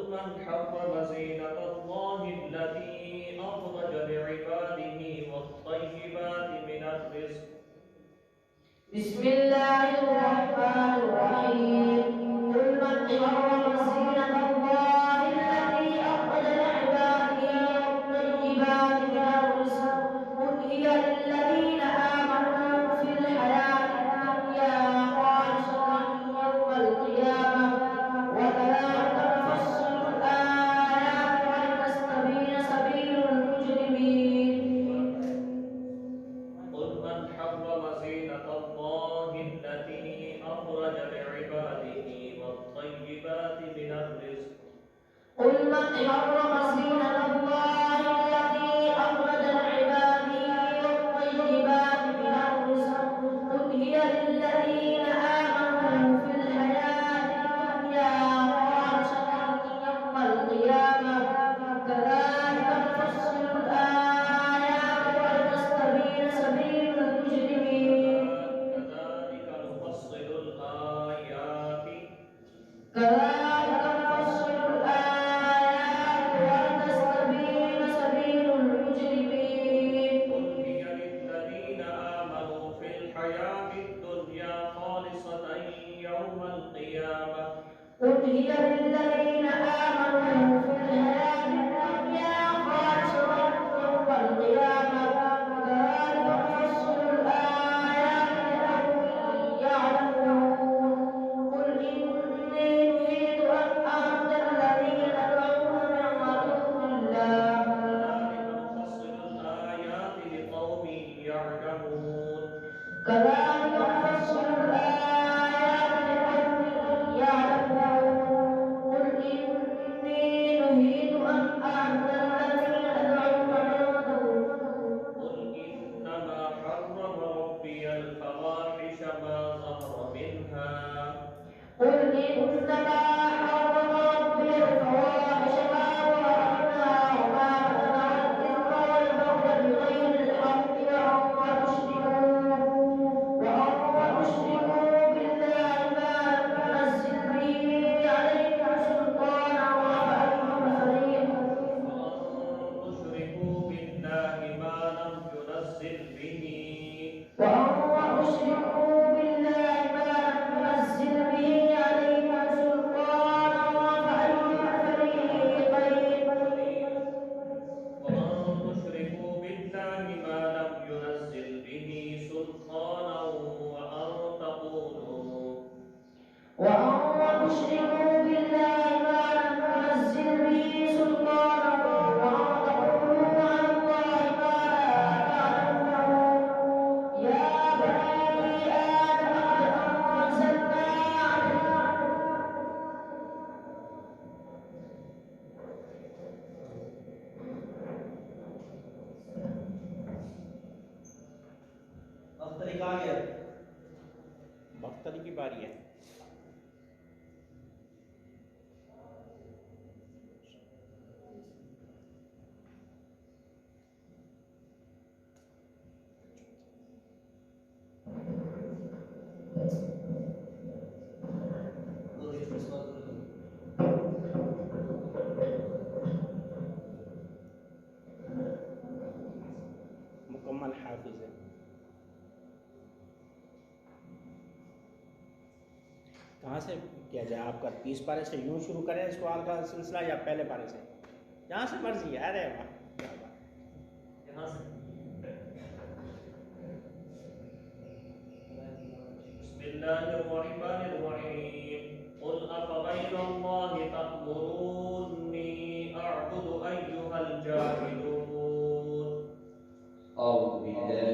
من حرم زينة الله التي أخرج لعباده والطيبات من الرزق. بسم الله الرحمن الرحيم. قل من حرم زينة الله التي أخرج لعباده والطيبات من الرزق قل هي للذين آمنوا في الحياة الدنيا خالصة يوم القيامة وكذلك نفصل الآيات ولتستبين سبيل المجرمين. قل من حرم زينة الله التي أخرج لعباده والطيبات من الرزق. قل من حرم زينة الله التي أخرج لعباده والطيبات من الرزق قل هي للذين آمنوا في الحياة الدنيا خالصة يوم القيامة كذلك نفصل الآيات ولتستبين سبيل المجرمين. كذلك نفصل الآيات كذلك نفصل الآيات ولتستبين سبيل المجرمين. قل هي للذين آمنوا في الحياة الدنيا خالصة يوم القيامة. قل هي للذين آمنوا في الحياة الدنيا خالصة يوم القيامة كذلك نفصل الآيات لقوم يعلمون. قل إني نريد أن أهدي الذين تدعون من دون الله. كذلك نفصل الآيات لقوم يعلمون. كذلك نفصل الآيات لقوم يعلمون. قل إني نهيت أن أعبد الذين تدعون من دونه. قل إنما حرم ربي الفواحش ما ظهر منها. قل إنما حرم ربي الفواحش ما ظهر منها وما بطن والإثم والبغي بغير الحق وأن تشركوا بالله ما لم ينزل به عليكم سلطانا وأن تشركوا بالله ما لم ينزل به تشركوا بالله ما لم ينزل به عليكم سلطانا وأي الفريقين. وأن تشركوا بالله ما لم ينزل به سلطانا وأن تقولوا تشركوا بالله ما لم ينزل به سلطانا وأن تقولوا على الله ما لا تعلمون. يا بني آدم قد أنزلنا बख्तरी की बारी है। मुकम्मल हाफिज है। कहाँ से किया जाए? आपका 30 पारे से यूं शुरू करें सवाल का सिलसिला या पहले पारे से? जहाँ से मर्जी है। अरे वाह, क्या बात। यहाँ से बिस्मिल्लाहिर्रहमानिर्रहीम। क़ुल अफ़ग़ैर अल्लाहि तअमुरूनी अअबुदु अय्युहल जाहिलून। أعوذ بالله